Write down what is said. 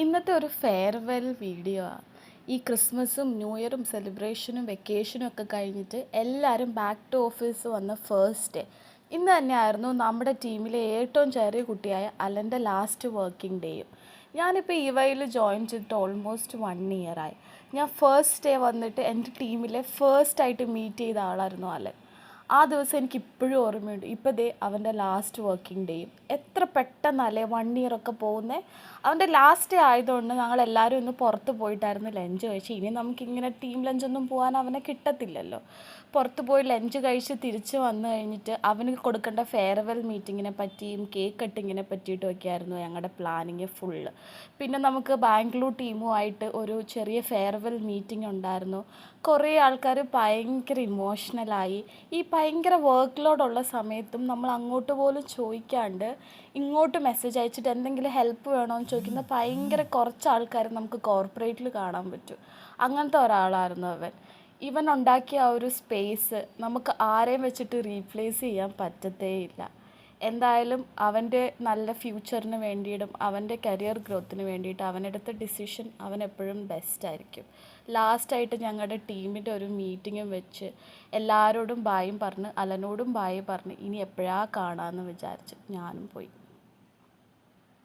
ഇന്നത്തെ ഒരു farewell video ആണ്. ഈ ക്രിസ്മസും ന്യൂ ഇയറും സെലിബ്രേഷനും വെക്കേഷനും ഒക്കെ കഴിഞ്ഞിട്ട് എല്ലാവരും ബാക്ക് ടു ഓഫീസ് വന്ന ഫസ്റ്റ് ഡേ. ഇന്ന് തന്നെയായിരുന്നു നമ്മുടെ ടീമിലെ ഏറ്റവും ചെറിയ കുട്ടിയായ അലൻ്റെ ലാസ്റ്റ് വർക്കിംഗ് ഡേയും. ഞാനിപ്പോൾ ഇവയിൽ ജോയിൻ ചെയ്തിട്ട് ഓൾമോസ്റ്റ് 1 ഇയറായി. ഞാൻ ഫസ്റ്റ് ഡേ വന്നിട്ട് എൻ്റെ ടീമിലെ ഫസ്റ്റായിട്ട് മീറ്റ് ചെയ്ത ആളായിരുന്നു അലൻ. ആ ദിവസം എനിക്കിപ്പോഴും ഓർമ്മയുണ്ട്. ഇപ്പോൾ ദേ അവൻ്റെ ലാസ്റ്റ് വർക്കിംഗ് ഡേയും. എത്ര പെട്ടെന്നല്ലേ 1 ഇയറൊക്കെ പോകുന്നത്. അവൻ്റെ ലാസ്റ്റ് ഡേ ആയതുകൊണ്ട് ഞങ്ങളെല്ലാവരും ഒന്ന് പുറത്ത് പോയിട്ടായിരുന്നു ലഞ്ച് കഴിച്ച്. ഇനി നമുക്കിങ്ങനെ ടീം ലഞ്ചൊന്നും പോകാൻ അവനെ കിട്ടത്തില്ലല്ലോ. പുറത്ത് പോയി ലഞ്ച് കഴിച്ച് തിരിച്ച് വന്നു കഴിഞ്ഞിട്ട് അവന് കൊടുക്കേണ്ട ഫെയർവെൽ മീറ്റിങ്ങിനെ പറ്റിയും കേക്ക് കട്ടിങ്ങിനെ പറ്റിയിട്ടുമൊക്കെയായിരുന്നു ഞങ്ങളുടെ പ്ലാനിങ് ഫുള്ള്. പിന്നെ നമുക്ക് ബാംഗ്ലൂർ ടീമുമായിട്ട് ഒരു ചെറിയ ഫെയർവെൽ മീറ്റിംഗ് ഉണ്ടായിരുന്നു. കുറേ ആൾക്കാർ ഭയങ്കര ഇമോഷണലായി. ഈ ഭയങ്കര വർക്ക് ലോഡുള്ള സമയത്തും നമ്മൾ അങ്ങോട്ട് പോലും ചോദിക്കാണ്ട് ഇങ്ങോട്ട് മെസ്സേജ് അയച്ചിട്ട് എന്തെങ്കിലും ഹെൽപ്പ് വേണമെന്ന് ചോദിക്കുന്ന ഭയങ്കര കുറച്ച് ആൾക്കാർ നമുക്ക് കോർപ്പറേറ്റിൽ കാണാൻ പറ്റും. അങ്ങനത്തെ ഒരാളായിരുന്നു അവൻ. ഇവൻ ഉണ്ടാക്കിയ ആ ഒരു സ്പേസ് നമുക്ക് ആരെയും വെച്ചിട്ട് റീപ്ലേസ് ചെയ്യാൻ പറ്റത്തേയില്ല. എന്തായാലും അവൻ്റെ നല്ല ഫ്യൂച്ചറിന് വേണ്ടിയിട്ടും അവൻ്റെ കരിയർ ഗ്രോത്തിന് വേണ്ടിയിട്ട് അവനെടുത്ത ഡിസിഷൻ അവനെപ്പോഴും ബെസ്റ്റായിരിക്കും. ലാസ്റ്റായിട്ട് ഞങ്ങളുടെ ടീമിൻ്റെ ഒരു മീറ്റിങ്ങും വെച്ച് എല്ലാവരോടും ബായും പറഞ്ഞ് അലനോടും ബായ് പറഞ്ഞ് ഇനി എപ്പോഴാണ് കാണാമെന്ന് വിചാരിച്ച് ഞാനും പോയി.